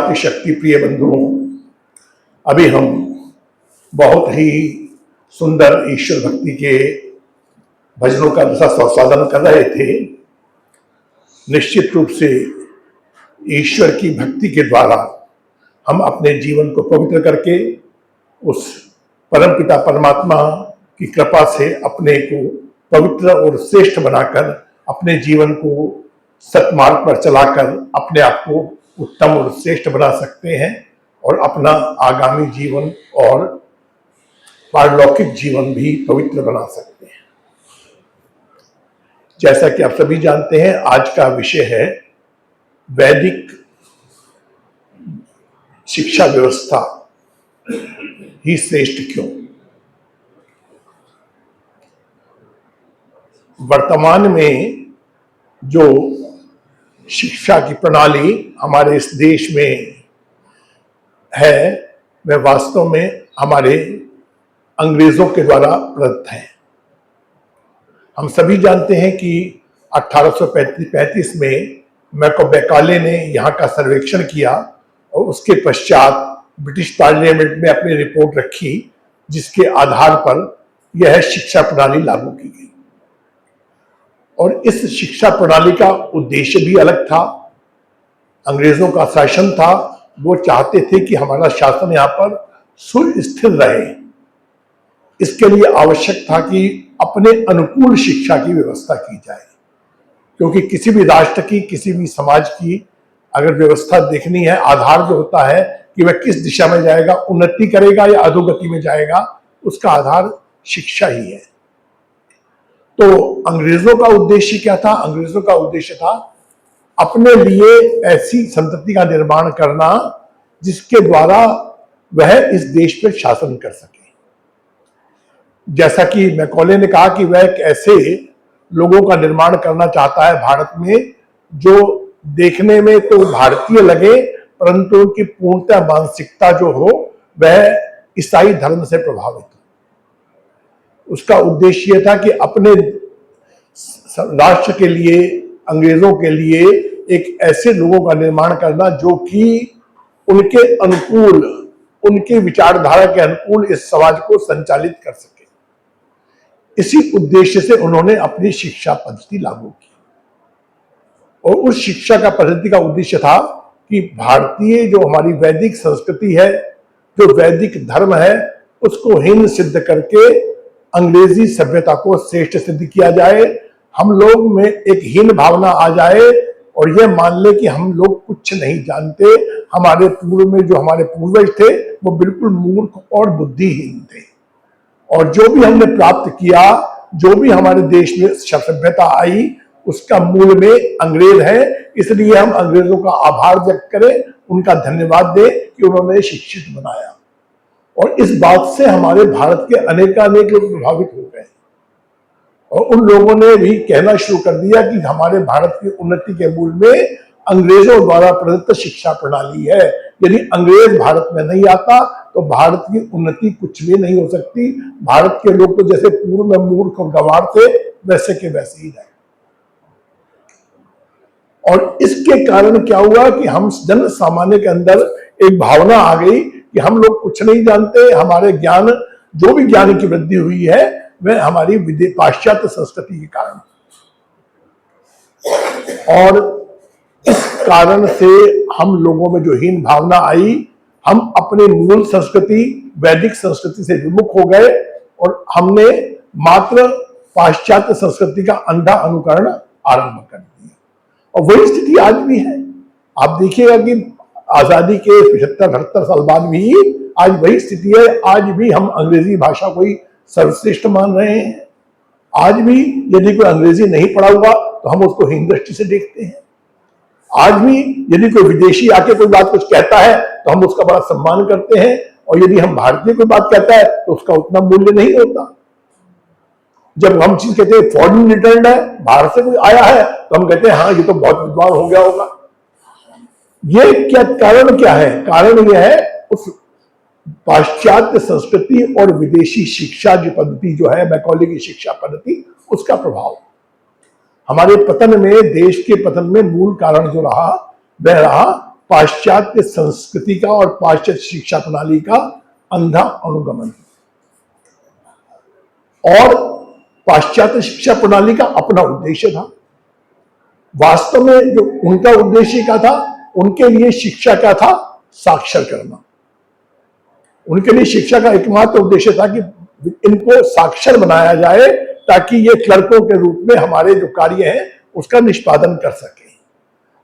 के शक्ति प्रिय बंधुओं, अभी हम बहुत ही सुंदर ईश्वर भक्ति के भजनों का स्वादन कर रहे थे। निश्चित रूप से ईश्वर की भक्ति के द्वारा हम अपने जीवन को पवित्र करके उस परमपिता परमात्मा की कृपा से अपने को पवित्र और श्रेष्ठ बनाकर अपने जीवन को सत्मार्ग पर चलाकर अपने आप को उत्तम और श्रेष्ठ बना सकते हैं और अपना आगामी जीवन और पारलौकिक जीवन भी पवित्र बना सकते हैं। जैसा कि आप सभी जानते हैं, आज का विषय है वैदिक शिक्षा व्यवस्था ही श्रेष्ठ क्यों। वर्तमान में जो शिक्षा की प्रणाली हमारे इस देश में है वह वास्तव में हमारे अंग्रेजों के द्वारा प्रदत्त है। हम सभी जानते हैं कि 1835 में मैकॉले ने यहाँ का सर्वेक्षण किया और उसके पश्चात ब्रिटिश पार्लियामेंट में अपनी रिपोर्ट रखी, जिसके आधार पर यह शिक्षा प्रणाली लागू की गई। और इस शिक्षा प्रणाली का उद्देश्य भी अलग था। अंग्रेजों का शासन था, वो चाहते थे कि हमारा शासन यहाँ पर सुस्थिर रहे। इसके लिए आवश्यक था कि अपने अनुकूल शिक्षा की व्यवस्था की जाए, क्योंकि किसी भी राष्ट्र की, किसी भी समाज की अगर व्यवस्था देखनी है, आधार जो होता है कि वह किस दिशा में जाएगा, उन्नति करेगा या अधोगति में जाएगा, उसका आधार शिक्षा ही है। तो अंग्रेजों का उद्देश्य क्या था? अंग्रेजों का उद्देश्य था अपने लिए ऐसी संतति का निर्माण करना जिसके द्वारा वह इस देश पर शासन कर सके। जैसा कि मैकॉले ने कहा कि वह एक ऐसे लोगों का निर्माण करना चाहता है भारत में जो देखने में तो भारतीय लगे, परंतु उनकी पूर्णतः मानसिकता जो हो वह ईसाई धर्म से प्रभावित हो। उसका उद्देश्य यह था कि अपने राष्ट्र के लिए, अंग्रेजों के लिए एक ऐसे लोगों का निर्माण करना जो कि उनके अनुकूल, उनके विचारधारा के अनुकूल इस समाज को संचालित कर सके। इसी उद्देश्य से उन्होंने अपनी शिक्षा पद्धति लागू की और उस शिक्षा का पद्धति का उद्देश्य था कि भारतीय जो हमारी वैदिक संस्कृति है, जो वैदिक धर्म है, उसको हीन सिद्ध करके अंग्रेजी सभ्यता को श्रेष्ठ सिद्ध किया जाए। हम लोग में एक हीन भावना आ जाए और यह मान ले कि हम लोग कुछ नहीं जानते, हमारे पूर्व में जो हमारे पूर्वज थे वो बिल्कुल मूर्ख और बुद्धिहीन थे, और जो भी हमने प्राप्त किया, जो भी हमारे देश में सभ्यता आई, उसका मूल में अंग्रेज है। इसलिए हम अंग्रेजों का आभार व्यक्त करें, उनका धन्यवाद दें कि उन्होंने शिक्षित बनाया। और इस बात से हमारे भारत के अनेकानेक लोग प्रभावित हो गए और उन लोगों ने भी कहना शुरू कर दिया कि हमारे भारत की उन्नति के मूल में अंग्रेजों द्वारा प्रदत्त शिक्षा प्रणाली है। यदि अंग्रेज भारत में नहीं आता तो भारत की उन्नति कुछ भी नहीं हो सकती। भारत के लोग तो जैसे पूर्व में मूर्ख और गंवार थे, वैसे के वैसे ही रहे। और इसके कारण क्या हुआ कि हम जन सामान्य के अंदर एक भावना आ गई कि हम लोग कुछ नहीं जानते, हमारे ज्ञान, जो भी ज्ञान की वृद्धि हुई है वह हमारी पाश्चात्य संस्कृति के कारण। और इस कारण से हम लोगों में जो हीन भावना आई, हम अपने मूल संस्कृति, वैदिक संस्कृति से विमुख हो गए और हमने मात्र पाश्चात्य संस्कृति का अंधा अनुकरण आरंभ कर दिया। और वही स्थिति आज भी है। आप देखिएगा कि आजादी के 75-78 साल बाद भी आज वही स्थिति है। आज भी हम अंग्रेजी भाषा को ही सर्वश्रेष्ठ मान रहे हैं। आज भी यदि कोई अंग्रेजी नहीं पढ़ा हुआ तो हम उसको हीन दृष्टि से देखते हैं। आज भी यदि कोई विदेशी आके कोई बात कुछ कहता है तो हम उसका बड़ा सम्मान करते हैं, और यदि हम भारतीय कोई बात कहता है तो उसका उतना मूल्य नहीं होता। जब हम चीज कहते हैं फॉरेन रिटर्न है, बाहर से कोई आया है, तो हम कहते हैं हाँ ये तो बहुत विद्वान हो गया होगा। ये क्या कारण क्या है? कारण यह है उस पाश्चात्य संस्कृति और विदेशी शिक्षा की पद्धति जो है, मैकॉले की शिक्षा पद्धति, उसका प्रभाव हमारे पतन में, देश के पतन में मूल कारण जो रहा वह रहा पाश्चात्य संस्कृति का और पाश्चात्य शिक्षा प्रणाली का अंधा अनुगमन, और पाश्चात्य शिक्षा प्रणाली का अपना उद्देश्य था। वास्तव में जो उनका उद्देश्य क्या था, उनके लिए शिक्षा क्या था, साक्षर करना। उनके लिए शिक्षा का एकमात्र उद्देश्य था कि इनको साक्षर बनाया जाए ताकि ये क्लर्कों के रूप में हमारे जो कार्य है उसका निष्पादन कर सके।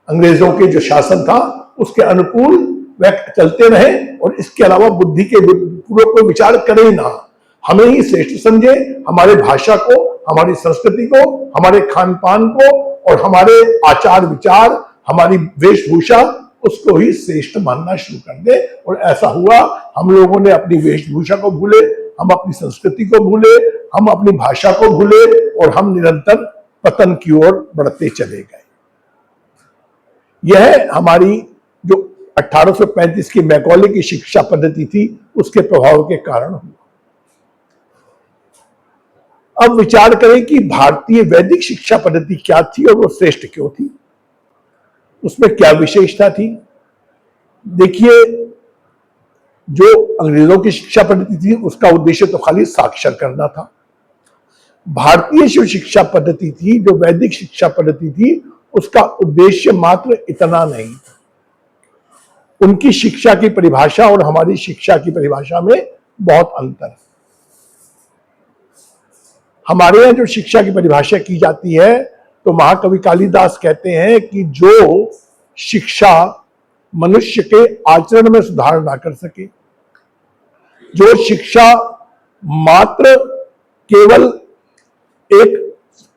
अंग्रेजों के जो शासन था उसके अनुकूल वह चलते रहे और इसके अलावा बुद्धि के पूर्वक कोई विचार करे ही ना, हमें ही श्रेष्ठ समझे, हमारे भाषा को, हमारी संस्कृति को, हमारे खान पान को और हमारे आचार विचार, हमारी वेशभूषा, उसको ही श्रेष्ठ मानना शुरू कर दे। और ऐसा हुआ, हम लोगों ने अपनी वेशभूषा को भूले, हम अपनी संस्कृति को भूले, हम अपनी भाषा को भूले और हम निरंतर पतन की ओर बढ़ते चले गए। यह हमारी जो 1835 की मैकॉले की शिक्षा पद्धति थी उसके प्रभाव के कारण हुआ। अब विचार करें कि भारतीय वैदिक शिक्षा पद्धति क्या थी और वो श्रेष्ठ क्यों थी, उसमें क्या विशेषता थी। देखिए, जो अंग्रेजों की शिक्षा पद्धति थी उसका उद्देश्य तो खाली साक्षर करना था। भारतीय जो शिक्षा पद्धति थी, जो वैदिक शिक्षा पद्धति थी, उसका उद्देश्य मात्र इतना नहीं था। उनकी शिक्षा की परिभाषा और हमारी शिक्षा की परिभाषा में बहुत अंतर है। हमारे यहाँ जो शिक्षा की परिभाषा की जाती है तो महाकवि कालिदास कहते हैं कि जो शिक्षा मनुष्य के आचरण में सुधार ना कर सके, जो शिक्षा मात्र केवल एक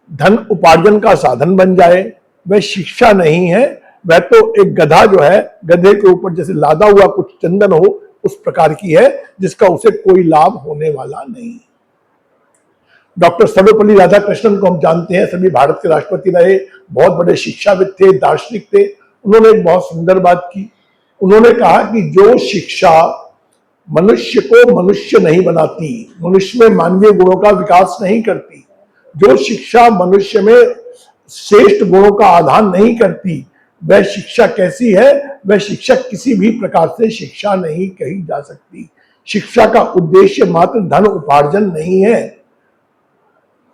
धन उपार्जन का साधन बन जाए, वह शिक्षा नहीं है। वह तो एक गधा जो है, गधे के ऊपर जैसे लादा हुआ कुछ चंदन हो, उस प्रकार की है जिसका उसे कोई लाभ होने वाला नहीं। डॉक्टर सर्वपल्ली राधाकृष्णन को हम जानते हैं, सभी भारत के राष्ट्रपति रहे, बहुत बड़े शिक्षाविद थे, दार्शनिक थे। उन्होंने एक बहुत सुंदर बात की। उन्होंने कहा कि जो शिक्षा मनुष्य को मनुष्य नहीं बनाती, मनुष्य में मानवीय गुणों का विकास नहीं करती, जो शिक्षा मनुष्य में श्रेष्ठ गुणों का आधान नहीं करती, वह शिक्षा कैसी है, वह शिक्षा किसी भी प्रकार से शिक्षा नहीं कही जा सकती। शिक्षा का उद्देश्य मात्र धन उपार्जन नहीं है।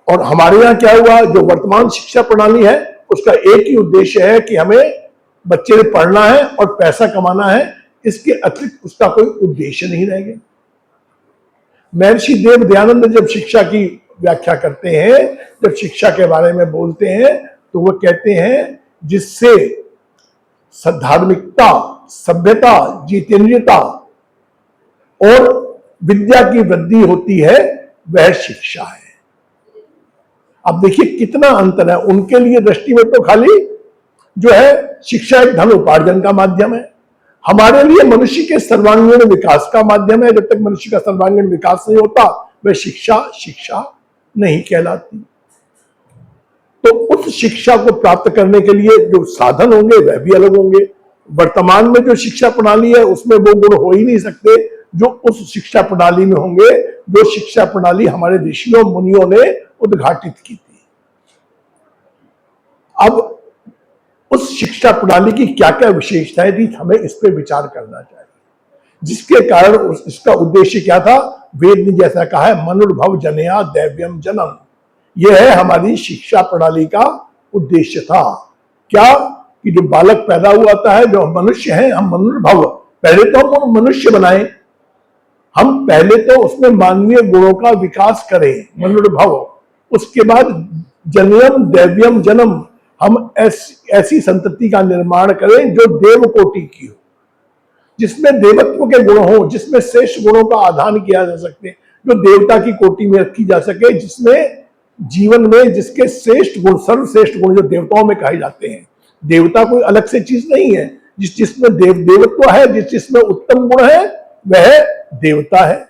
और हमारे यहाँ क्या हुआ, जो वर्तमान शिक्षा प्रणाली है उसका एक ही उद्देश्य है कि हमें बच्चे ने पढ़ना है और पैसा कमाना है, इसके अतिरिक्त उसका कोई उद्देश्य नहीं रह गया। महर्षि देव दयानंद जब शिक्षा की व्याख्या करते हैं, जब शिक्षा के बारे में बोलते हैं, तो वो कहते हैं जिससे धार्मिकता, सभ्यता, जितेंद्रियता और विद्या की वृद्धि होती है, वह शिक्षा है। अब देखिए कितना अंतर है। उनके लिए दृष्टि में तो खाली जो है शिक्षा एक धन उपार्जन का माध्यम है, हमारे लिए मनुष्य के सर्वांगीण विकास का माध्यम है। जब तक मनुष्य का सर्वांगीण विकास नहीं होता, वह शिक्षा शिक्षा नहीं कहलाती। तो उस शिक्षा को प्राप्त करने के लिए जो साधन होंगे वह भी अलग होंगे। वर्तमान में जो शिक्षा प्रणाली है उसमें वो गुण हो ही नहीं सकते जो उस शिक्षा प्रणाली में होंगे, जो शिक्षा प्रणाली हमारे ऋषियों मुनियों ने उद्घाटित की थी। अब उस शिक्षा प्रणाली की क्या क्या विशेषताएं थी, हमें इस पर विचार करना चाहिए। जिसके कारण इसका उद्देश्य क्या था, वेद ने जैसा कहा है, मनुर्भव जनया दैव्यम जन्म। यह है हमारी शिक्षा प्रणाली का उद्देश्य था। क्या कि जो बालक पैदा हुआ है, जो मनुष्य है, हम मनुर्भव, पहले तो हम मनुष्य बनाए, हम पहले तो उसमें मानवीय गुणों का विकास करें, मनुर्भव। उसके बाद जनयम दैव्यम जन्म, हम ऐसी संतति का निर्माण करें जो देव कोटि की हो, जिसमें देवत्व के गुण हो, जिसमें श्रेष्ठ गुणों का आधान किया जा सके, जो देवता की कोटि में रखी जा सके, जिसमें जीवन में जिसके श्रेष्ठ गुण, सर्वश्रेष्ठ गुण जो देवताओं में कहे जाते हैं। देवता कोई अलग से चीज नहीं है, जिसमें देवत्व है, जिसमें उत्तम गुण है, वह देवता है।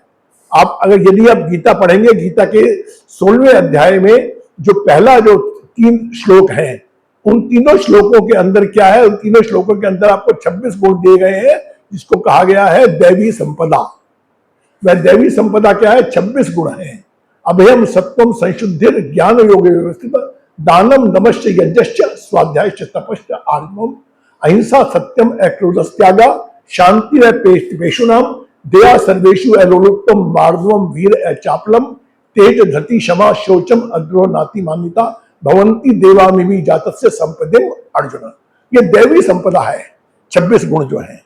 आप अगर यदि आप गीता पढ़ेंगे, गीता के 16वें अध्याय में जो पहला जो 3 श्लोक हैं, उन तीनों श्लोकों के अंदर क्या है, उन तीनों श्लोकों के अंदर आपको 26 गुण दिए गए हैं, जिसको कहा गया है दैवी संपदा। वह दैवी संपदा क्या है, 26 गुण है। अभयम सत्वम संशुद्धिर ज्ञान योग व्यवस्थित दानम नमश्च यज्ञश्च स्वाध्यायश्च तपश्च आर्जवम अहिंसा सत्यम अक्रोधस त्यागा शांति पेशुनाम दया सर्वेशु अलोलुप्तम मार्दवम वीर चापलम तेज धति क्षमा शौचम अग्रो नाति मान्यता भवंती देवामिवी जातस्य संपदिम अर्जुन। ये दैवी संपदा है, 26 गुण जो है।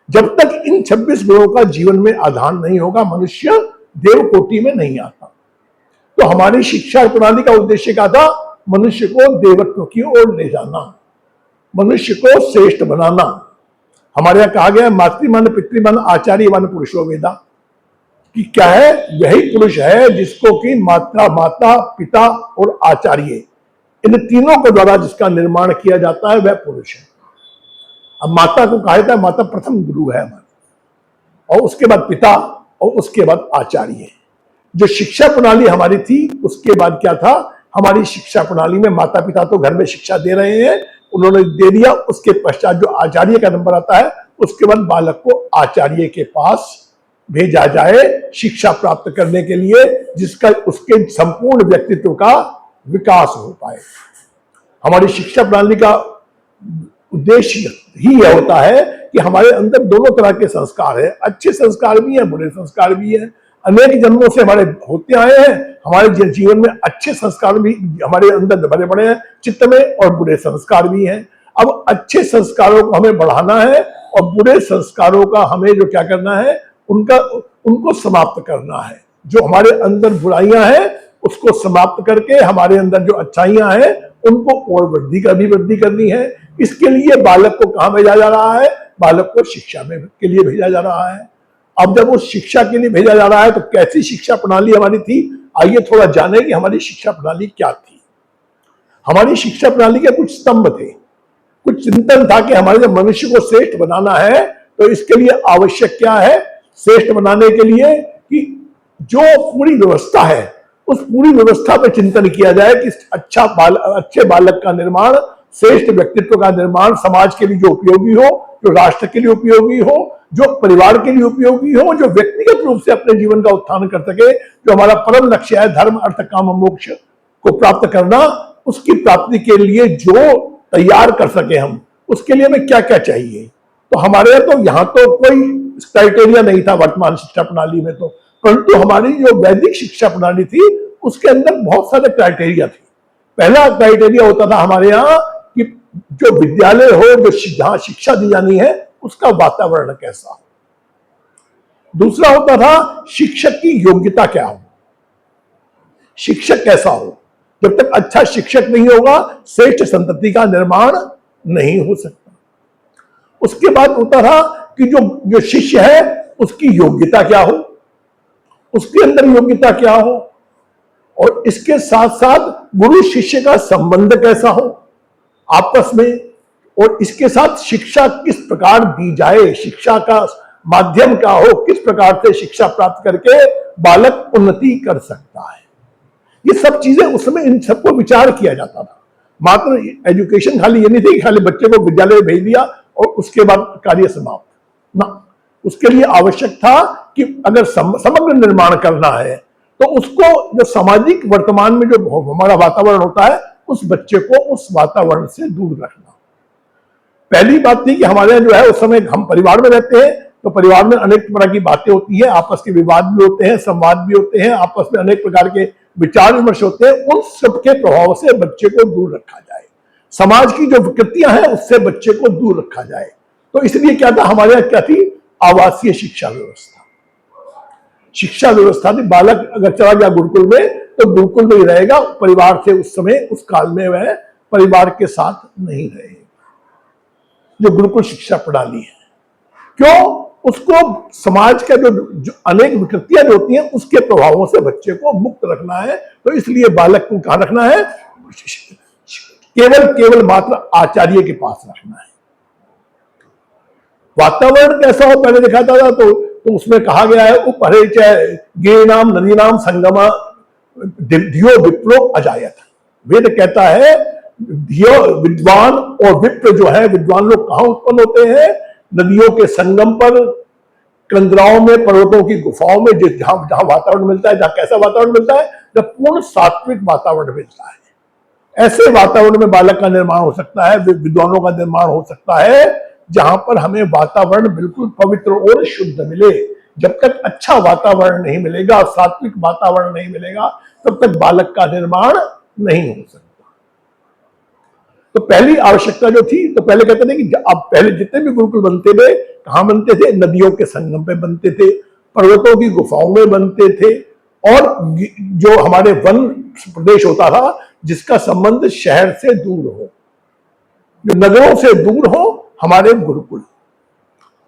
जब तक इन 26 गुणों का जीवन में आधान नहीं होगा, मनुष्य देव कोटि में नहीं आता। तो हमारी शिक्षा प्रणाली का उद्देश्य क्या था? मनुष्य को देवत्व की ओर ले जाना, मनुष्य को श्रेष्ठ बनाना। हमारे यहां कहा गया मातृमन पितृमन आचार्य मन पुरुषो वेदा, कि क्या है? यही पुरुष है जिसको कि माता पिता और आचार्य, इन तीनों के द्वारा जिसका निर्माण किया जाता है वह पुरुष है। अब माता को कहा जाता है, माता प्रथम गुरु है हमारी, और उसके बाद पिता, और उसके बाद आचार्य। जो शिक्षा प्रणाली हमारी थी उसके बाद क्या था? हमारी शिक्षा प्रणाली में माता पिता तो घर में शिक्षा दे रहे हैं, उन्होंने दे दिया, उसके पश्चात जो आचार्य का नंबर आता है उसके बाद बालक को आचार्य के पास भेजा जाए शिक्षा प्राप्त करने के लिए, जिसका उसके संपूर्ण व्यक्तित्व का विकास हो पाए। हमारी शिक्षा प्रणाली का उद्देश्य ही यह होता है कि हमारे अंदर दोनों तरह के संस्कार है, अच्छे संस्कार भी हैं, बुरे संस्कार भी हैं। अनेक जन्मों से हमारे होते आए हैं, हमारे जीवन में अच्छे संस्कार भी हमारे अंदर भरे पड़े हैं चित्त में, और बुरे संस्कार भी हैं। अब अच्छे संस्कारों को हमें बढ़ाना है और बुरे संस्कारों का हमें जो क्या करना है, उनको समाप्त करना है। जो हमारे अंदर बुराइयां हैं उसको समाप्त करके हमारे अंदर जो अच्छाइयां हैं उनको और वृद्धि करनी है। इसके लिए बालक को कहां भेजा जा रहा है? बालक को शिक्षा में के लिए भेजा जा रहा है। अब जब वो शिक्षा के लिए भेजा जा रहा है तो कैसी शिक्षा प्रणाली हमारी थी? आइए थोड़ा जाने कि हमारी शिक्षा प्रणाली क्या थी। हमारी शिक्षा प्रणाली के कुछ स्तंभ थे, कुछ चिंतन था कि हमारे जब मनुष्य को श्रेष्ठ बनाना है तो इसके लिए आवश्यक क्या है? श्रेष्ठ बनाने के लिए कि जो पूरी व्यवस्था है उस पूरी व्यवस्था पर चिंतन किया जाए कि अच्छे बालक का निर्माण, श्रेष्ठ व्यक्तित्व का निर्माण, समाज के लिए जो उपयोगी हो, जो राष्ट्र के लिए उपयोगी हो, जो परिवार के लिए उपयोगी हो, जो व्यक्तिगत रूप से अपने जीवन का उत्थान कर सके, जो हमारा परम लक्ष्य है धर्म अर्थ काम मोक्ष को प्राप्त करना, उसकी प्राप्ति के लिए जो तैयार कर सके हम, उसके लिए हमें क्या क्या चाहिए। तो हमारे यहाँ तो कोई क्राइटेरिया नहीं था वर्तमान शिक्षा प्रणाली में, तो परंतु हमारी जो वैदिक शिक्षा प्रणाली थी उसके अंदर बहुत सारे क्राइटेरिया थे। पहला क्राइटेरिया होता था हमारे यहाँ कि जो विद्यालय हो, जो जहां शिक्षा दी जानी है उसका वातावरण कैसा हो। दूसरा होता था शिक्षक की योग्यता क्या हो, शिक्षक कैसा हो। जब तक अच्छा शिक्षक नहीं होगा श्रेष्ठ संतति का निर्माण नहीं हो सकता। उसके बाद होता था कि जो शिष्य है उसकी योग्यता क्या हो, उसके अंदर योग्यता क्या हो, और इसके साथ साथ गुरु शिष्य का संबंध कैसा हो आपस में, और इसके साथ शिक्षा किस प्रकार दी जाए, शिक्षा का माध्यम क्या हो, किस प्रकार से शिक्षा प्राप्त करके बालक उन्नति कर सकता है। ये सब चीजें उस समय इन सबको विचार किया जाता था। मात्र एजुकेशन खाली ये नहीं थी कि खाली बच्चे को विद्यालय में भेज दिया और उसके बाद कार्य समाप्त ना। उसके लिए आवश्यक था कि अगर समग्र निर्माण करना है तो उसको जो सामाजिक वर्तमान में जो हमारा वातावरण होता है उस बच्चे को उस वातावरण से दूर रखना। पहली बात थी कि हमारे यहाँ जो है उस समय हम परिवार में रहते हैं तो परिवार में अनेक प्रकार की बातें होती है, आपस के विवाद भी होते हैं, संवाद भी होते हैं, आपस में अनेक प्रकार के विचार विमर्श होते हैं। उन सबके प्रभाव से बच्चे को दूर रखा जाए, समाज की जो विकृतियां हैं उससे बच्चे को दूर रखा जाए। तो इसलिए क्या था हमारे यहाँ, क्या थी? आवासीय शिक्षा व्यवस्था। शिक्षा व्यवस्था थी, बालक अगर चला गया गुरुकुल में तो गुरुकुल में ही रहेगा, परिवार से उस समय उस काल में वह परिवार के साथ नहीं रहेगा। जो गुरुकुल शिक्षा प्रणाली है, क्यों? उसको समाज का जो अनेक विकृतियां होती हैं उसके प्रभावों से बच्चे को मुक्त रखना है। तो इसलिए बालक को कहां रखना है? केवल मात्र आचार्य के पास रखना है। वातावरण कैसा हो पहले दिखाता था तो उसमें कहा गया है उपहरे च गिरिनाम नदीनाम संगमा धियो विप्रो अजायत। वेद कहता है धियो विद्वान और विप्र जो है, विद्वान लोग कहां उत्पन्न होते हैं? नदियों के संगम पर, कंदराओं में, पर्वतों की गुफाओं में, जहां वातावरण मिलता है। जहां कैसा वातावरण मिलता है? जब पूर्ण सात्विक वातावरण मिलता है, ऐसे वातावरण में बालक का निर्माण हो सकता है, विद्वानों का निर्माण हो सकता है, जहां पर हमें वातावरण बिल्कुल पवित्र और शुद्ध मिले। जब तक अच्छा वातावरण नहीं मिलेगा, सात्विक वातावरण नहीं मिलेगा, तब तक बालक का निर्माण नहीं हो सकता। तो पहली आवश्यकता जो थी, तो पहले कहते थे कि अब पहले जितने भी गुरुकुल बनते थे, कहां बनते थे? नदियों के संगम पे बनते थे, पर्वतों की गुफाओं में बनते थे, और जो हमारे वन प्रदेश होता था जिसका संबंध शहर से दूर हो, जो नगरों से दूर हो, हमारे गुरुकुल।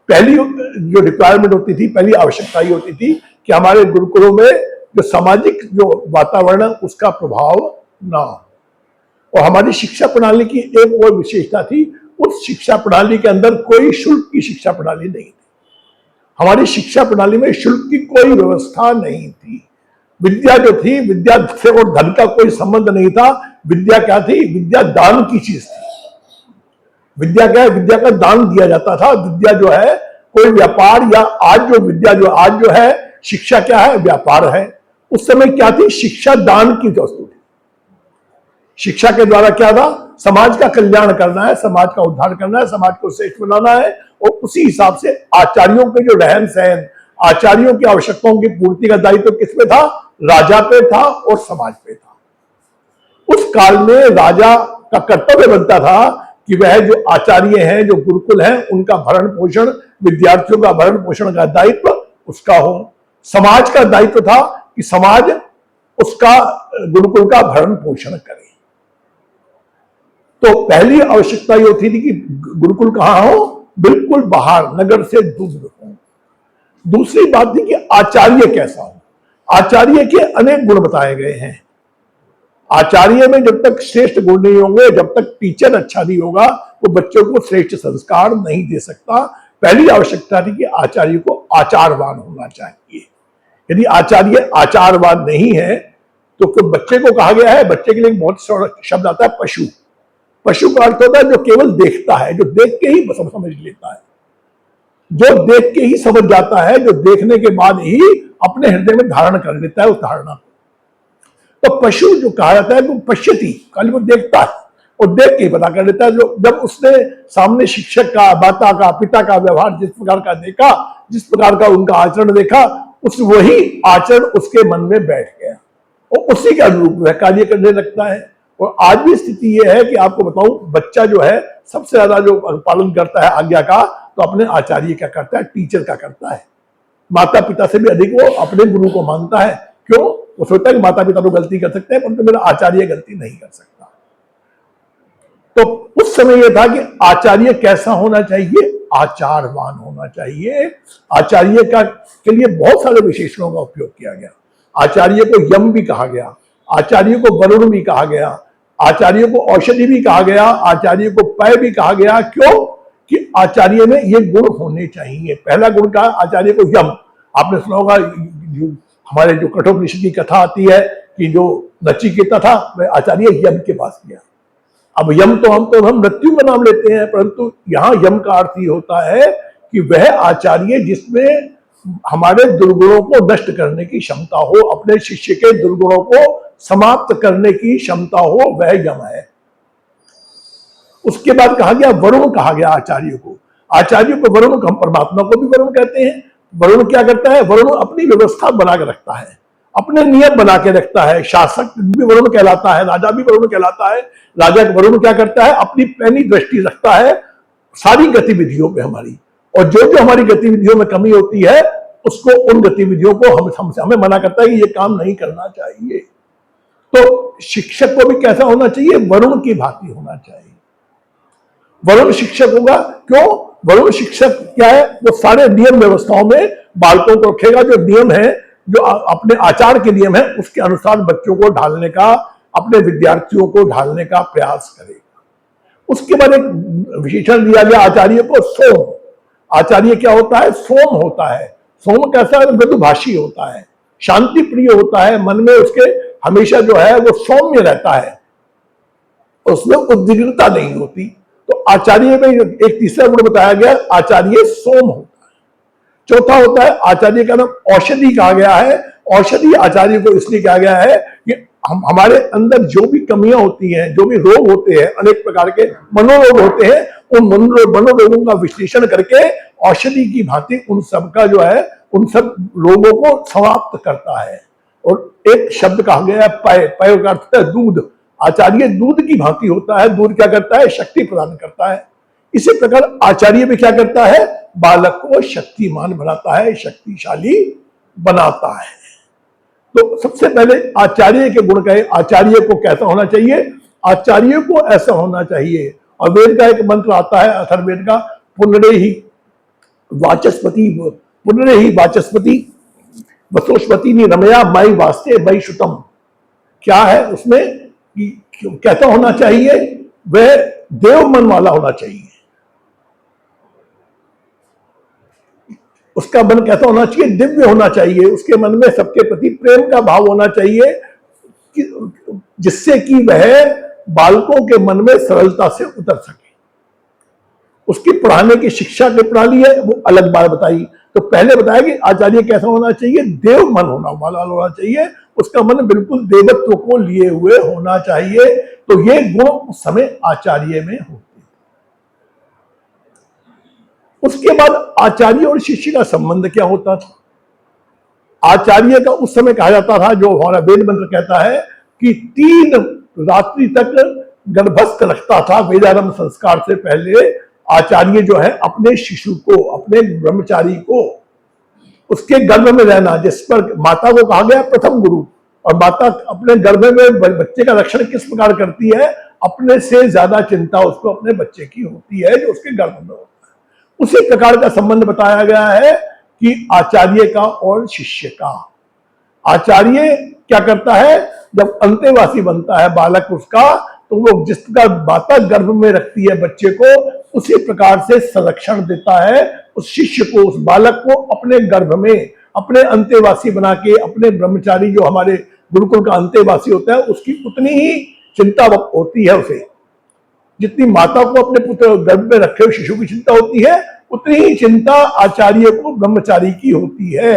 पहली जो रिक्वायरमेंट होती थी, पहली आवश्यकता ही होती थी कि हमारे गुरुकुलों में जो सामाजिक जो वातावरण उसका प्रभाव ना हो। और हमारी शिक्षा प्रणाली की एक और विशेषता थी, उस शिक्षा प्रणाली के अंदर कोई शुल्क की शिक्षा प्रणाली नहीं थी। हमारी शिक्षा प्रणाली में शुल्क की कोई व्यवस्था नहीं थी। विद्या जो थी, विद्या से और धन का कोई संबंध नहीं था। विद्या क्या थी? विद्या दान की चीज थी। विद्या क्या है? विद्या का दान दिया जाता था। विद्या जो है कोई व्यापार, या आज जो है शिक्षा क्या है? व्यापार है। उस समय क्या थी? शिक्षा दान की वस्तु थी। शिक्षा के द्वारा क्या था? समाज का कल्याण करना है, समाज का उद्धार करना है, समाज को श्रेष्ठ बनाना है। और उसी हिसाब से आचार्यों के जो रहन सहन, आचार्यों की आवश्यकताओं की पूर्ति का दायित्व किस पे था? राजा पे था और समाज पे था। उस काल में राजा का कर्तव्य बनता था कि वह जो आचार्य हैं, जो गुरुकुल हैं, उनका भरण पोषण, विद्यार्थियों का भरण पोषण का दायित्व उसका हो। समाज का दायित्व था कि समाज उसका गुरुकुल का भरण पोषण करे। तो पहली आवश्यकता ये होती थी कि गुरुकुल कहां हो? बिल्कुल बाहर, नगर से दूर हो। दूसरी बात थी कि आचार्य कैसा हो। आचार्य के अनेक गुण बताए गए हैं। आचार्य में जब तक श्रेष्ठ गुण नहीं होंगे, जब तक टीचर अच्छा नहीं होगा, वो बच्चों को श्रेष्ठ संस्कार नहीं दे सकता। पहली आवश्यकता थी कि आचार्य को आचारवान होना चाहिए। यदि आचार्य आचारवान नहीं है तो बच्चे को कहा गया है, बच्चे के लिए बहुत शब्द आता है पशु। पशु का अर्थ होता है जो केवल देखता है, जो देख के ही समझ लेता है, जो देख के ही समझ जाता है, जो देखने के बाद ही अपने हृदय में धारण कर लेता है उस धारणा को। तो पशु जो कहा जाता है वो पश्यति, खाली वो देखता है और देख के ही पता कर लेता है। जो जब उसने सामने शिक्षक का, माता का, पिता का व्यवहार जिस प्रकार का देखा, जिस प्रकार का उनका आचरण देखा, उस वही आचरण उसके मन में बैठ गया और उसी के अनुरूप वह कार्य करने लगता है। और आज भी स्थिति यह है कि आपको बताऊं, बच्चा जो है सबसे ज्यादा जो पालन करता है आज्ञा का, तो अपने आचार्य का करता है, टीचर का करता है। माता पिता से भी अधिक वो अपने गुरु को मानता है। क्यों? वो सोचता है कि माता पिता तो गलती कर सकते हैं, परंतु मेरा आचार्य गलती नहीं कर सकता। तो उस समय यह था कि आचार्य कैसा होना चाहिए? आचारवान होना चाहिए। आचार्य का के लिए बहुत सारे विशेषणों का उपयोग किया गया। आचार्य को यम भी कहा गया, आचार्य को वरुण भी कहा गया, आचार्य को औषधि भी कहा गया, आचार्य को पय भी कहा गया। क्यों? कि आचार्य में ये गुण होने चाहिए। पहला गुण कहा आचार्य को यम। आपने सुना होगा, हमारे जो कठोपनिषद की कथा आती है कि जो नचिकेता था वह आचार्य यम के पास गया। अब यम तो हम मृत्यु का नाम लेते हैं, परंतु यहां यम का अर्थ ये होता है कि वह आचार्य जिसमें हमारे दुर्गुणों को नष्ट करने की क्षमता हो, अपने शिष्य के दुर्गुणों को समाप्त करने की क्षमता हो, वह यम है। उसके बाद कहा गया वरुण, कहा गया आचार्य को। आचार्य को वरुण, हम परमात्मा को भी वरुण कहते हैं। वरुण क्या करता है? वरुण अपनी व्यवस्था बना के रखता है, अपने नियम बना के रखता है। शासक भी वरुण कहलाता है, राजा भी वरुण कहलाता है। राजा वरुण क्या करता है? अपनी पैनी दृष्टि रखता है सारी गतिविधियों पे हमारी, और जो जो हमारी गतिविधियों में कमी होती है उसको, उन गतिविधियों को हमें मना करता है कि ये काम नहीं करना चाहिए। तो शिक्षक को भी कैसा होना चाहिए? वरुण की भांति होना चाहिए। वरुण शिक्षक होगा। क्यों? वरुण शिक्षक क्या है? वो सारे नियम व्यवस्थाओं में बालकों को रखेगा। जो नियम है, जो अपने आचार के नियम है, उसके अनुसार बच्चों को ढालने का, अपने विद्यार्थियों को ढालने का प्रयास करेगा। उसके बाद एक विशेषण दिया गया आचार्य को, सोम। आचार्य क्या होता है? सोम होता है। सोम कैसा है? मृदुभाषी होता है, शांति प्रिय होता है, मन में उसके हमेशा जो है वो सौम्य रहता है, उसमें उद्विग्नता नहीं होती। तो आचार्य में एक तीसरा गुण बताया गया, आचार्य सोम होता है। चौथा होता है आचार्य का नाम औषधि कहा गया है। औषधि आचार्य को इसलिए कहा गया है कि हमारे अंदर जो भी कमियां होती हैं, जो भी रोग होते हैं, अनेक प्रकार के मनोरोग होते हैं, उन मनोरोगों का विश्लेषण करके औषधि की भांति उन सब का जो है, उन सब रोगों को समाप्त करता है। और एक शब्द कहा गया है पय, पय का अर्थ है दूध। आचार्य दूध की भांति होता है। दूध क्या करता है? शक्ति प्रदान करता है। इसी प्रकार आचार्य भी क्या करता है? बालक को शक्तिमान बनाता है, शक्तिशाली बनाता है। तो सबसे पहले आचार्य के गुण कहे। आचार्य को कैसा होना चाहिए? आचार्य को ऐसा होना चाहिए। और वेद का एक मंत्र आता है, अथर्ववेद का, पुनरेहि वाचस्पति, पुनरेहि वाचस्पति वसोस्पति नि रमया मई वास्ते मई श्रुतम। क्या है उसमें? कैसा होना चाहिए? वह देव मन वाला होना चाहिए। उसका मन कैसा होना चाहिए? दिव्य होना चाहिए। उसके मन में सबके प्रति प्रेम का भाव होना चाहिए, जिससे कि वह बालकों के मन में सरलता से उतर सके। उसकी पढ़ाने की शिक्षा की प्रणाली है, वो अलग बात बताई। तो पहले बताया कि आचार्य कैसा होना चाहिए? देव मन वाला होना चाहिए। उसका मन बिल्कुल देवत्व को लिए हुए होना चाहिए। तो ये गुण उस समय आचार्य में होते। उसके बाद आचार्य और शिष्य का संबंध क्या होता था? आचार्य का उस समय कहा जाता था, जो हमारा वेद मंत्र कहता है कि 3 रात्रि तक गर्भस्थ रखता था। वेदारंभ संस्कार से पहले आचार्य जो है अपने शिशु को, अपने ब्रह्मचारी को, उसके गर्भ में रहना, जिस पर माता को कहा गया प्रथम गुरु। और माता अपने गर्भ में बच्चे का रक्षण किस प्रकार करती है? अपने से ज्यादा चिंता उसको अपने बच्चे की होती है जो उसके गर्भ में होता है। उसी प्रकार का संबंध बताया गया है कि आचार्य का और शिष्य का। आचार्य क्या करता है? जब अंतेवासी बनता है बालक उसका, तो वो जिस प्रकार माता गर्भ में रखती है बच्चे को, उसी प्रकार से संरक्षण देता है उस शिष्य को, उस बालक को अपने गर्भ में, अपने अंतेवासी बना के। अपने ब्रह्मचारी जो हमारे गुरुकुल का अंतेवासी होता है, उसकी उतनी ही चिंता होती है उसे, जितनी माता को अपने पुत्र गर्भ में रखे हुए शिशु की चिंता होती है, उतनी ही चिंता आचार्य को ब्रह्मचारी की होती है।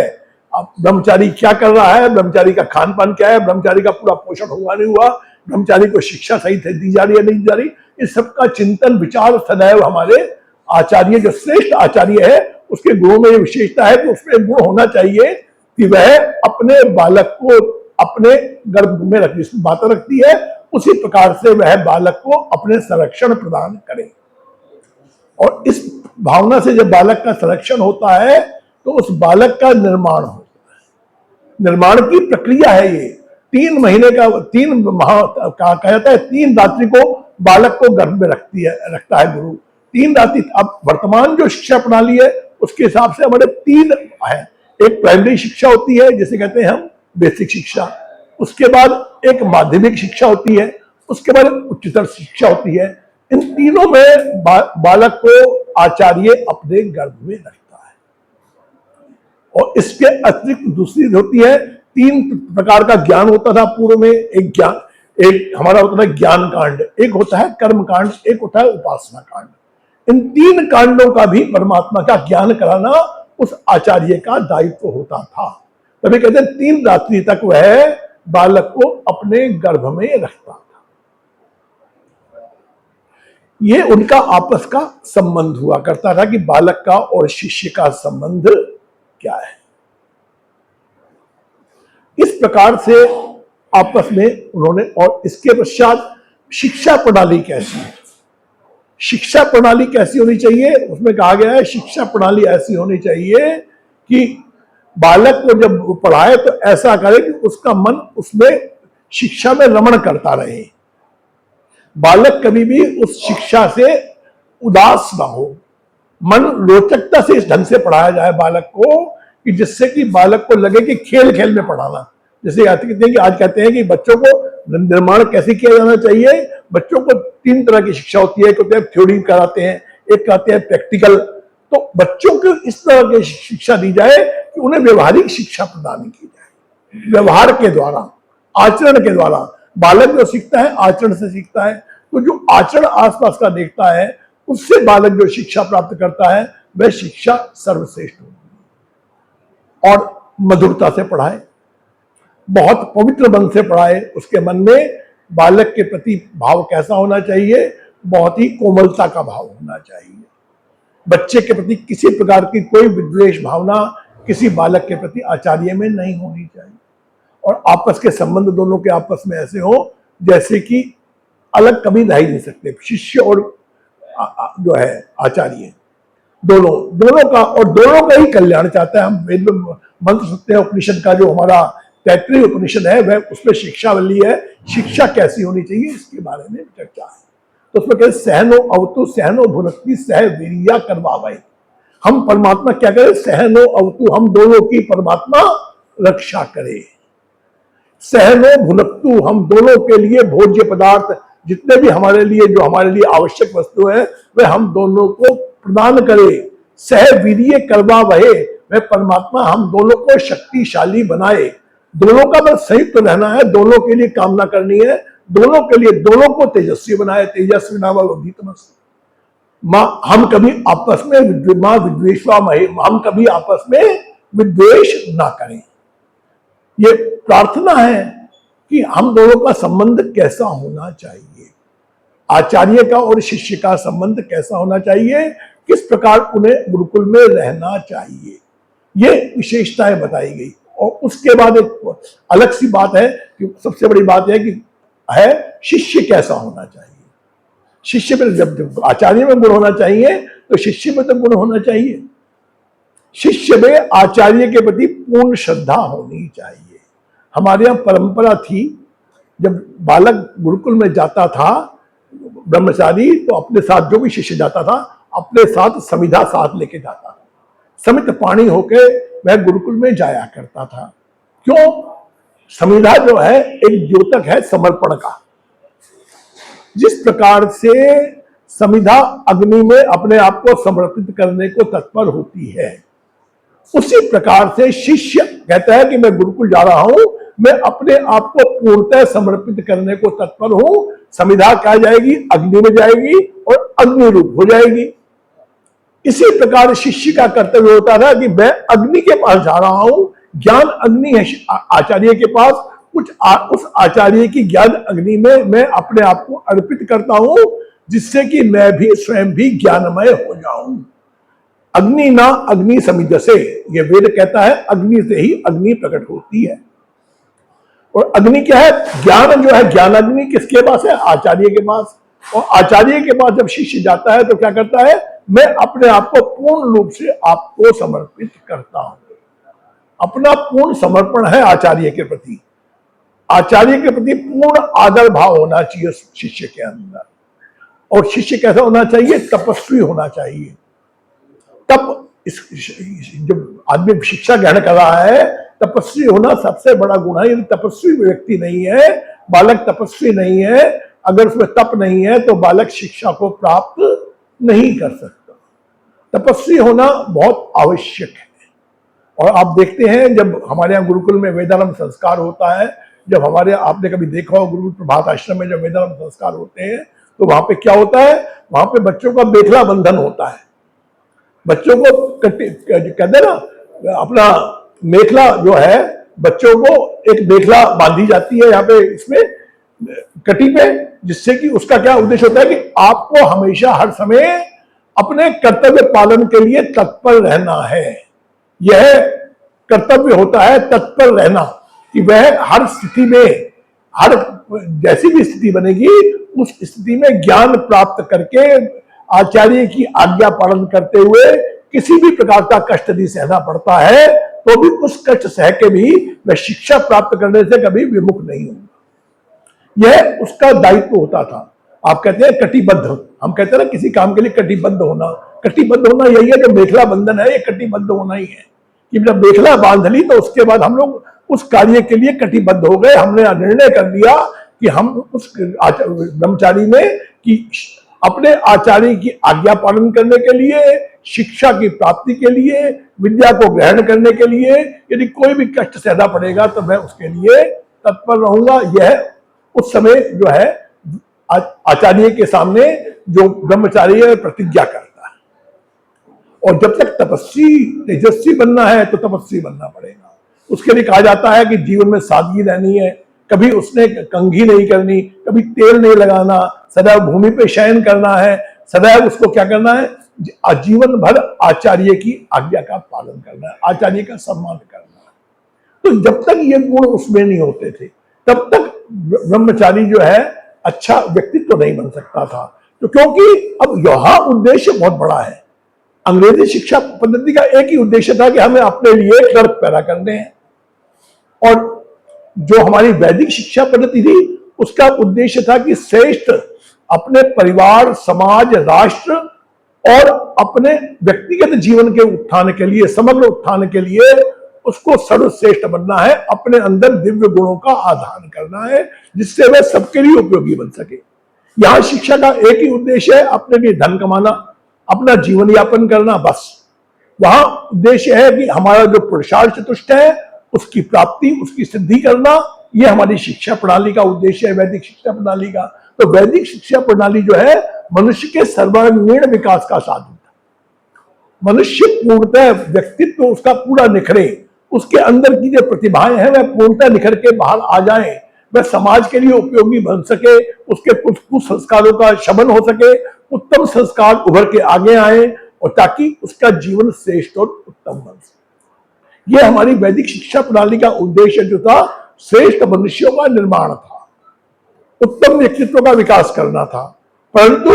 अब ब्रह्मचारी क्या कर रहा है, ब्रह्मचारी का खान पान क्या है, ब्रह्मचारी का पूरा पोषण हुआ नहीं हुआ, ब्रह्मचारी को शिक्षा सही से दी जा रही है नहीं दी जा रही, इस सबका चिंतन विचार सदैव हमारे आचार्य, जो श्रेष्ठ आचार्य है, उसके गुणों में विशेषता है कि उसमें गुण होना चाहिए कि वह अपने बालक को अपने गर्भ में रख, माता रखती है, उसी प्रकार से वह बालक को अपने संरक्षण प्रदान करे। और इस भावना से जब बालक का संरक्षण होता है तो उस बालक का निर्माण होता है। निर्माण की प्रक्रिया है ये। 3 महीने का, 3 माह कहा जाता है, 3 रात्रि को बालक को गर्भ में रखता है गुरु। 3 रात्रि। अब वर्तमान जो शिक्षा प्रणाली है उसके हिसाब से हमारे 3 है। एक प्राइमरी शिक्षा होती है जिसे कहते हैं हम बेसिक शिक्षा, उसके बाद एक माध्यमिक शिक्षा होती है, उसके बाद उच्चतर शिक्षा होती है। इन तीनों में बालक को आचार्य अपने गर्भ में रखता है। और इसके अतिरिक्त दूसरी होती है, 3 प्रकार का ज्ञान होता था पूर्व में। एक हमारा होता था ज्ञान कांड, एक होता है कर्म कांड, एक होता है उपासना कांड। इन 3 कांडों का भी परमात्मा का ज्ञान कराना उस आचार्य का दायित्व होता था। तभी कहते हैं 3 रात्रि तक वह बालक को अपने गर्भ में रखता था। ये उनका आपस का संबंध हुआ करता था कि बालक का और शिष्य का संबंध क्या है। इस प्रकार से आपस में उन्होंने, और इसके पश्चात शिक्षा प्रणाली कैसी है, शिक्षा प्रणाली कैसी होनी चाहिए, उसमें कहा गया है शिक्षा प्रणाली ऐसी होनी चाहिए कि बालक को जब पढ़ाए तो ऐसा करे कि उसका मन उसमें शिक्षा में रमण करता रहे। बालक कभी भी उस शिक्षा से उदास ना हो, मन रोचकता से इस ढंग से पढ़ाया जाए बालक को कि जिससे कि बालक को लगे कि खेल खेल में पढ़ाना। जैसे आज कहते हैं कि बच्चों को निर्माण कैसे किया जाना चाहिए। बच्चों को 3 तरह की शिक्षा होती है, एक होती है थ्योरी कराते हैं, एक कराते हैं प्रैक्टिकल। तो बच्चों को इस तरह की शिक्षा दी जाए कि उन्हें व्यवहारिक शिक्षा प्रदान की जाए, व्यवहार के द्वारा, आचरण के द्वारा। बालक जो सीखता है आचरण से सीखता है, तो जो आचरण आसपास का देखता है उससे बालक जो शिक्षा प्राप्त करता है वह शिक्षा सर्वश्रेष्ठ होती है। और मधुरता से पढ़ाए, बहुत पवित्र मन से पढ़ाए, उसके मन में बालक के प्रति भाव कैसा होना चाहिए, बहुत ही कोमलता का भाव होना चाहिए। बच्चे के प्रति किसी प्रकार की कोई विद्वेष भावना किसी बालक के प्रति आचार्य में नहीं होनी चाहिए, और आपस के संबंध दोनों के आपस में ऐसे हो जैसे कि अलग कभी रह ही नहीं सकते। शिष्य और जो है आचार्य दोनों का ही कल्याण चाहता है। हम वेद में मंत्र सुनते हैं, उपनिषद का जो हमारा तैत्तिरीय उपनिषद है वह उसमें शिक्षावली है, शिक्षा कैसी होनी चाहिए इसके बारे में चर्चा है। तो उसमें कहते सहनो अवतु सहनो भुनक्ति सह वीर्या करवावै। हम परमात्मा क्या करें, सहनो अवतु, हम दोनों की परमात्मा रक्षा करे। सहनो भुनक्तु, हम दोनों के लिए भोज्य पदार्थ जितने भी हमारे लिए जो हमारे लिए आवश्यक वस्तु है वह हम दोनों को प्रदान करे। सह वीर्य करवावै, वह परमात्मा हम दोनों को शक्तिशाली बनाए। दोनों का बस संयुक्त रहना है, दोनों के लिए कामना करनी है, दोनों के लिए दोनों को तेजस्वी बनाए। तेजस्वी नाम हम कभी आपस में हम कभी आपस में विद्वेष ना करें। ये प्रार्थना है कि हम दोनों का संबंध कैसा होना चाहिए, आचार्य का और शिष्य का संबंध कैसा होना चाहिए, किस प्रकार उन्हें गुरुकुल में रहना चाहिए, ये विशेषताएं बताई गई। और उसके बाद एक अलग सी बात है कि सबसे बड़ी बात है कि शिष्य कैसा होना चाहिए। शिष्य में जब आचार्य में गुण होना चाहिए तो शिष्य में तो गुण होना चाहिए। शिष्य में आचार्य के प्रति पूर्ण श्रद्धा होनी चाहिए। हमारे यहाँ परंपरा थी, जब बालक गुरुकुल में जाता था ब्रह्मचारी, तो अपने साथ जो भी शिष्य जाता था अपने साथ समिधा साथ लेके जाता था। समित पाणी होके वह गुरुकुल में जाया करता था। क्यों? समिधा जो है एक द्योतक है समर्पण का। जिस प्रकार से समिधा अग्नि में अपने आप को समर्पित करने को तत्पर होती है, उसी प्रकार से शिष्य कहता है कि मैं गुरुकुल जा रहा हूं, मैं अपने आप को पूर्णतः समर्पित करने को तत्पर हूं। समिधा क्या जाएगी, अग्नि में जाएगी और अग्नि रूप हो जाएगी। इसी प्रकार शिष्य का कर्तव्य होता था कि मैं अग्नि के पास जा रहा हूं, ज्ञान अग्नि है आचार्य के पास, उस आचार्य की ज्ञान अग्नि में मैं अपने आप को अर्पित करता हूं, जिससे कि मैं भी स्वयं भी ज्ञानमय हो जाऊं। अग्नि ना अग्नि समिजसे, ये वेद कहता है, अग्नि से ही अग्नि प्रकट होती है। और अग्नि क्या है, ज्ञान जो है, ज्ञान अग्नि किसके पास है, आचार्य के पास। और आचार्य के पास जब शिष्य जाता है तो क्या करता है, मैं अपने आप को पूर्ण रूप से आपको समर्पित करता हूं। अपना पूर्ण समर्पण है आचार्य के प्रति। आचार्य के प्रति पूर्ण आदर भाव होना चाहिए शिष्य के अंदर। और शिष्य कैसा होना चाहिए, तपस्वी होना चाहिए। जब आदमी शिक्षा ग्रहण कर रहा है, तपस्वी होना सबसे बड़ा गुण है। यदि तपस्वी व्यक्ति नहीं है, बालक तपस्वी नहीं है, अगर उसमें तप नहीं है तो बालक शिक्षा को प्राप्त नहीं कर सकता। तपस्वी होना बहुत आवश्यक है। और आप देखते हैं जब हमारे यहाँ गुरुकुल में वेदारंभ संस्कार होता है, जब हमारे आपने कभी देखा हो गुरुकुल प्रभात आश्रम में जब वेदारंभ संस्कार होते हैं तो वहां पे क्या होता है, वहां पे बच्चों का मेखला बंधन होता है। बच्चों को कहते ना, अपना मेखला जो है, बच्चों को एक मेखला बांधी जाती है यहाँ पे इसमें कटी पे, जिससे कि उसका क्या उद्देश्य होता है कि आपको हमेशा हर समय अपने कर्तव्य पालन के लिए तत्पर रहना है। यह कर्तव्य होता है तत्पर रहना, कि वह हर स्थिति में, हर जैसी भी स्थिति बनेगी उस स्थिति में ज्ञान प्राप्त करके आचार्य की आज्ञा पालन करते हुए किसी भी प्रकार का कष्ट यदि सहना पड़ता है तो भी उस कष्ट सह के भी वह शिक्षा प्राप्त करने से कभी विमुख नहीं होगा। यह उसका दायित्व होता था। आप कहते हैं कटिबद्ध, हम कहते हैं ना किसी काम के लिए कटिबद्ध होना। कटिबद्ध होना यही है, जो मेखला बंधन है, ये कटिबद्ध होना ही है कि जब मेखला बांध ली तो उसके बाद हम लोग उस कार्य के लिए कटिबद्ध हो गए। हमने निर्णय कर लिया कि हम उस ब्रह्मचारी में कि अपने आचार्य की आज्ञा पालन करने के लिए, शिक्षा की प्राप्ति के लिए, विद्या को ग्रहण करने के लिए यदि कोई भी कष्ट सहना पड़ेगा तो मैं उसके लिए तत्पर रहूंगा। यह उस समय जो है आचार्य के सामने जो ब्रह्मचारी है प्रतिज्ञा करता है। और जब तक तपस्वी तेजस्वी बनना है तो तपस्वी बनना पड़ेगा। उसके लिए कहा जाता है कि जीवन में सादगी रहनी है, कभी उसने कंघी नहीं करनी, कभी तेल नहीं लगाना, सदैव भूमि पे शयन करना है, सदैव उसको क्या करना है, आजीवन भर आचार्य की आज्ञा का पालन करना है, आचार्य का सम्मान करना है। तो जब तक ये गुण उसमें नहीं होते थे तब तक ब्रह्मचारी जो है अच्छा व्यक्तित्व तो नहीं बन सकता था। तो क्योंकि अब यह उद्देश्य बहुत बड़ा है। अंग्रेजी शिक्षा पद्धति का एक ही उद्देश्य था कि हमें अपने लिए क्लर्क पैदा करने हैं, और जो हमारी वैदिक शिक्षा पद्धति थी उसका उद्देश्य था कि श्रेष्ठ अपने परिवार, समाज, राष्ट्र और अपने व्यक्तिगत जीवन के उत्थान के लिए, समग्र उत्थान के लिए उसको सर्वश्रेष्ठ बनना है, अपने अंदर दिव्य गुणों का आधान करना है जिससे वह सबके लिए उपयोगी बन सके। यहां शिक्षा का एक ही उद्देश्य है, अपने लिए धन कमाना, अपना जीवन यापन करना, बस। वहां उद्देश्य है कि हमारा जो पुरुषार्थ चतुष्ट है उसकी प्राप्ति, उसकी सिद्धि करना, यह हमारी शिक्षा प्रणाली का उद्देश्य है, वैदिक शिक्षा प्रणाली का। तो वैदिक शिक्षा प्रणाली जो है मनुष्य के सर्वांगीण विकास का साधन था। मनुष्य पूर्णतः व्यक्तित्व उसका पूरा निखरे, उसके अंदर की जो प्रतिभाएं हैं वह पूर्णतः निखर के बाहर आ जाएं, वह समाज के लिए उपयोगी बन सके, उसके कुछ कुसंस्कारों का शमन हो सके, उत्तम संस्कार उभर के आगे आए, और ताकि उसका जीवन श्रेष्ठ और उत्तम बन सके। यह हमारी वैदिक शिक्षा प्रणाली का उद्देश्य जो था, श्रेष्ठ मनुष्यों का निर्माण था, उत्तम व्यक्तित्व का विकास करना था। परंतु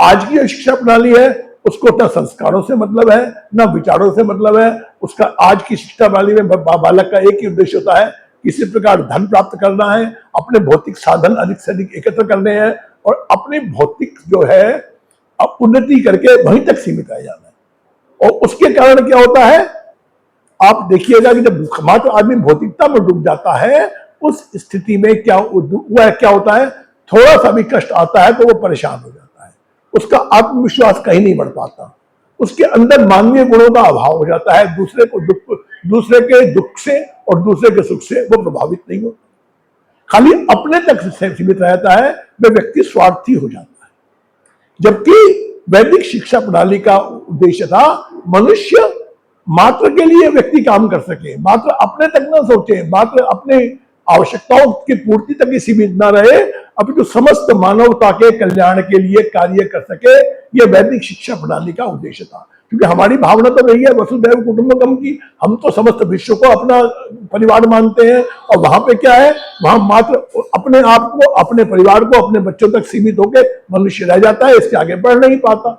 आज की जो शिक्षा प्रणाली है उसको न संस्कारों से मतलब है, न विचारों से मतलब है। उसका आज की शिक्षा प्रणाली में बालक का एक ही उद्देश्य होता है, किसी प्रकार धन प्राप्त करना है, अपने भौतिक साधन अधिक से अधिक एकत्र करने हैं, और अपनी भौतिक जो है उन्नति करके वहीं तक सीमित रह जाना है। और उसके कारण क्या होता है, आप देखिएगा कि जब मात्र आदमी भौतिकता में डूब जाता है, उस स्थिति में क्या होता है, थोड़ा सा भी कष्ट आता है तो वो परेशान हो जाता है, उसका आत्मविश्वास कहीं नहीं बढ़ पाता, उसके अंदर मानवीय गुणों का अभाव हो जाता है, दूसरे के दुख से और दूसरे के सुख से वो प्रभावित नहीं होता, खाली अपने तक सीमित रहता है, वह व्यक्ति स्वार्थी हो जाता है। जबकि वैदिक शिक्षा प्रणाली का उद्देश्य था मनुष्य मात्र के लिए व्यक्ति काम कर सके, मात्र अपने तक न सोचे, मात्र अपने आवश्यकताओं की पूर्ति तक ही सीमित न रहे, अपितु समस्त मानवता के कल्याण के लिए कार्य कर सके। यह वैदिक शिक्षा प्रणाली का उद्देश्य था। क्योंकि हमारी भावना तो रही है वसुधैव कुटुंबकम की, हम तो समस्त विश्व को अपना परिवार मानते हैं, और वहां पे क्या है, वहां मात्र अपने आप को, अपने परिवार को, अपने बच्चों तक सीमित होकर मनुष्य रह जाता है, इसके आगे बढ़ नहीं पाता।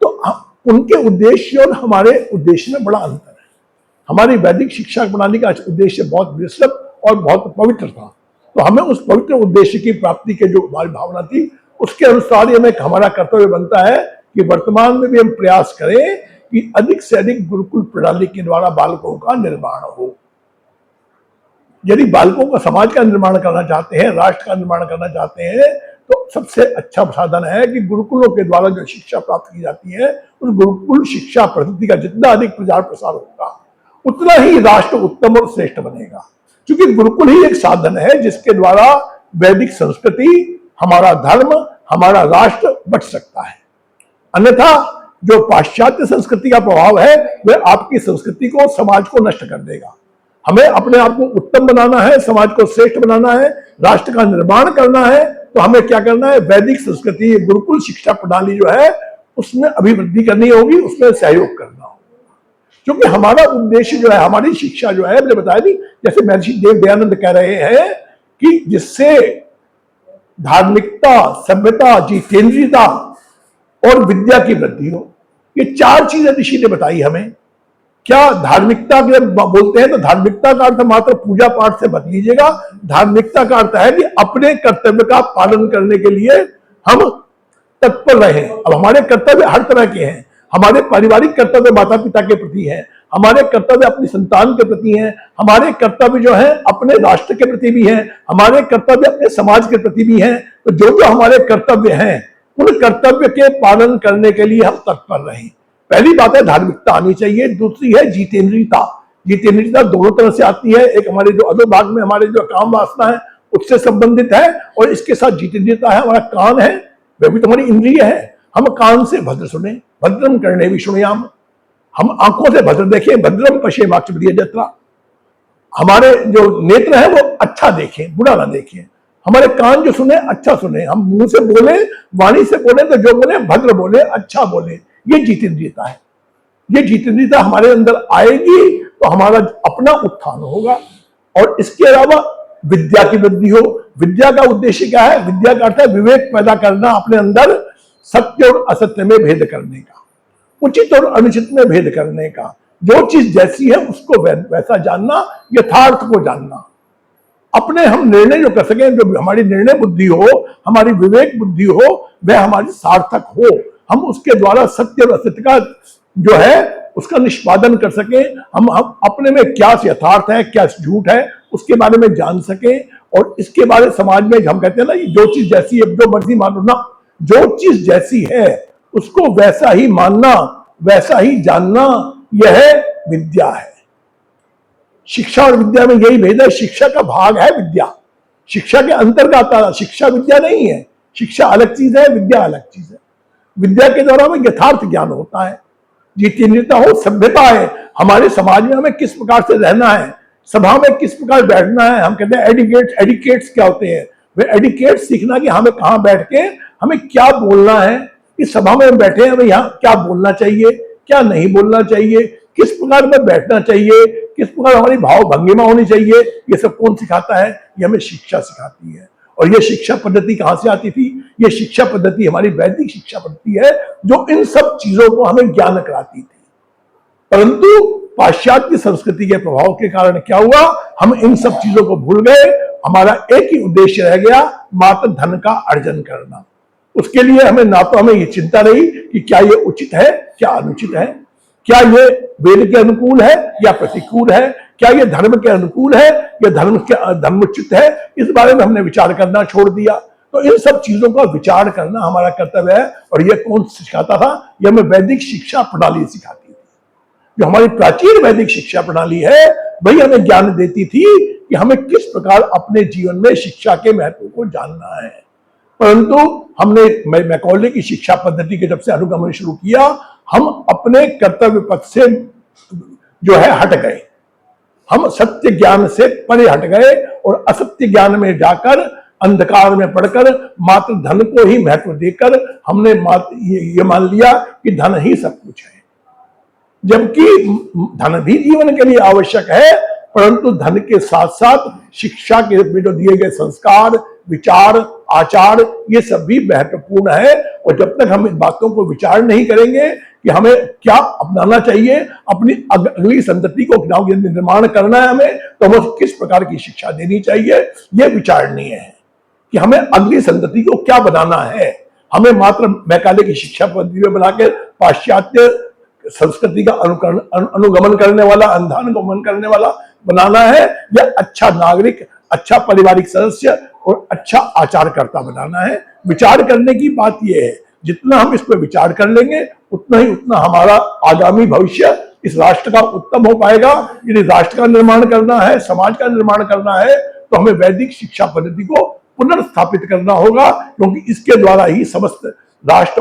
तो उनके उद्देश्य और हमारे उद्देश्य में बड़ा अंतर है। हमारी वैदिक शिक्षा प्रणाली का उद्देश्य बहुत विस्तृत और बहुत पवित्र था, तो हमें उस पवित्र उद्देश्य की प्राप्ति के जो हमारी भावना थी उसके अनुसार ही हमें हमारा कर्तव्य बनता है कि वर्तमान में भी हम प्रयास करें कि अधिक से अधिक गुरुकुल प्रणाली के द्वारा बालकों का निर्माण हो। यदि बालकों का समाज का निर्माण करना चाहते हैं, राष्ट्र का निर्माण करना चाहते हैं, तो सबसे अच्छा साधन है कि गुरुकुलों के द्वारा जो शिक्षा प्राप्त की जाती है, उस गुरुकुल शिक्षा पद्धति का जितना अधिक प्रचार प्रसार होगा उतना ही राष्ट्र उत्तम और श्रेष्ठ बनेगा। क्योंकि गुरुकुल ही एक साधन है जिसके द्वारा वैदिक संस्कृति, हमारा धर्म, हमारा राष्ट्र बच सकता है। अन्यथा जो पाश्चात्य संस्कृति का प्रभाव है वह आपकी संस्कृति को, समाज को नष्ट कर देगा। हमें अपने आप को उत्तम बनाना है, समाज को श्रेष्ठ बनाना है, राष्ट्र का निर्माण करना है, तो हमें क्या करना है, वैदिक संस्कृति, गुरुकुल शिक्षा प्रणाली जो है उसमें अभिवृद्धि करनी होगी, उसमें सहयोग करना होगा। क्योंकि हमारा उद्देश्य जो है, हमारी शिक्षा जो है, मैंने बताया नहीं, जैसे महर्षि देव दयानंद कह रहे हैं कि जिससे धार्मिकता, सभ्यता, जितेंद्रियता और विद्या की वृद्धि हो। ये चार चीजें ऋषि ने बताई हमें। क्या धार्मिकता के बोलते हैं तो धार्मिकता का अर्थ मात्र पूजा पाठ से मत लीजिएगा। धार्मिकता का अर्थ है कि अपने कर्तव्य का पालन करने के लिए हम तत्पर रहें। अब हमारे कर्तव्य हर तरह के हैं। हमारे पारिवारिक कर्तव्य माता पिता के प्रति है, हमारे कर्तव्य अपनी संतान के प्रति हैं, हमारे कर्तव्य जो है अपने राष्ट्र के प्रति भी हैं, हमारे कर्तव्य अपने समाज के प्रति भी हैं। तो जो जो हमारे कर्तव्य हैं उन कर्तव्य के पालन करने के लिए हम तत्पर रहें। पहली बात है धार्मिकता आनी चाहिए। दूसरी है जितेंद्रियता। जितेंद्रियता दोनों तरह से आती है। एक हमारे जो अधोभाग में हमारे जो काम वासना है उससे संबंधित है, और इसके साथ जितेंद्रियता है हमारा कान है, वह भी तुम्हारी इंद्रिय है। हम कान से भद्र सुने, भद्रम करने भी सुनयाम। हम आंखों से भद्र देखें, भद्रम पश्ये माक्षप्रिय जत्रा। हमारे जो नेत्र है वो अच्छा देखें, बुरा ना देखें। हमारे कान जो सुने अच्छा सुने, हम मुंह से बोले, वाणी से बोले तो जो बोले भद्र बोले, अच्छा बोले। ये जितेंद्रियता है। ये जितेंद्रियता हमारे अंदर आएगी तो हमारा अपना उत्थान होगा। और इसके अलावा विद्या की वृद्धि हो। विद्या का उद्देश्य क्या है? विद्या का अर्थ है विवेक पैदा करना, अपने अंदर सत्य और असत्य में भेद करने का, उचित और अनुचित में भेद करने का। जो चीज जैसी है उसको वैसा जानना, यथार्थ को जानना। अपने हम निर्णय जो कर सकें, जो हमारी निर्णय बुद्धि हो, हमारी विवेक बुद्धि हो, वह हमारी सार्थक हो। हम उसके द्वारा सत्य और असत्य का जो है उसका निष्पादन कर सके। हम अपने में क्या यथार्थ है, क्या झूठ है, उसके बारे में जान सके। और इसके बारे समाज में हम कहते हैं ना, जो चीज जैसी है जो मर्जी मानो ना, जो चीज जैसी है उसको वैसा ही मानना, वैसा ही जानना, यह विद्या है। शिक्षा और विद्या में यही भेद है। शिक्षा का भाग है विद्या, शिक्षा के अंतर्गत आता है। शिक्षा विद्या नहीं है, शिक्षा अलग चीज है, विद्या अलग चीज है। विद्या के द्वारा हमें यथार्थ ज्ञान होता है, जितेंद्रियता हो, सभ्यता है। हमारे समाज में हमें किस प्रकार से रहना है, सभा में किस प्रकार बैठना है। हम कहते हैं एडिकेट्स क्या होते हैं? वे एडिकेट सीखना कि हमें कहाँ बैठ के हमें क्या बोलना है। इस सभा में हम बैठे हैं, हमें यहाँ क्या बोलना चाहिए, क्या नहीं बोलना चाहिए, किस प्रकार में बैठना चाहिए, किस प्रकार हमारी भाव भंगिमा होनी चाहिए, ये सब कौन सिखाता है? ये हमें शिक्षा सिखाती है। और ये शिक्षा पद्धति कहां से आती थी? ये शिक्षा पद्धति हमारी वैदिक शिक्षा पद्धति है, जो इन सब चीजों को हमें ज्ञान कराती थी। परंतु पाश्चात्य संस्कृति के प्रभाव के कारण क्या हुआ? हम इन सब चीजों को भूल गए। हमारा एक ही उद्देश्य रह गया, मात्र धन का अर्जन करना। उसके लिए हमें ना तो हमें ये चिंता रही कि क्या ये उचित है, क्या अनुचित है, क्या ये वेद के अनुकूल है या प्रतिकूल है, क्या ये धर्म के अनुकूल है या धर्मोचित है। इस बारे में हमने विचार करना छोड़ दिया। तो इन सब चीजों का विचार करना हमारा कर्तव्य है। और ये कौन सिखाता था? ये हमें वैदिक शिक्षा प्रणाली सिखाती थी। जो हमारी प्राचीन वैदिक शिक्षा प्रणाली है वही हमें ज्ञान देती थी कि हमें किस प्रकार अपने जीवन में शिक्षा के महत्व को जानना है। परंतु हमने मैकॉले की शिक्षा पद्धति के जब से अनुगमन शुरू किया, हम अपने कर्तव्य पथ से जो है हट गए। हम सत्य ज्ञान से परे हट गए और असत्य ज्ञान में जाकर, अंधकार में पड़कर, मात्र धन को ही महत्व देकर हमने ये मान लिया कि धन ही सब कुछ है। जबकि धन भी जीवन के लिए आवश्यक है, परंतु धन के साथ साथ शिक्षा के रूप में जो दिए गए संस्कार, विचार, आचार, ये सब भी महत्वपूर्ण है। और जब तक हम इन बातों को विचार नहीं करेंगे कि हमें क्या अपनाना चाहिए, अपनी अगली संतति को निर्माण करना है हमें, तो हमें किस प्रकार की शिक्षा देनी चाहिए, ये विचारणीय है कि हमें अगली संतति को क्या बनाना है। हमें मात्र मैकाले की शिक्षा पद्धति में बनाकर पाश्चात्य संस्कृति का अनुगमन करने वाला, अंधानुगमन करने वाला बनाना है, या अच्छा नागरिक, अच्छा पारिवारिक सदस्य और अच्छा आचारकर्ता बनाना है। विचार करने की बात यह है, जितना हम इस पर विचार कर लेंगे उतना हमारा आगामी भविष्य इस राष्ट्र का उत्तम हो पाएगा। यदि राष्ट्र का निर्माण करना है, समाज का निर्माण करना है, तो हमें वैदिक शिक्षा पद्धति को पुनर्स्थापित करना होगा, क्योंकि इसके द्वारा ही समस्त राष्ट्र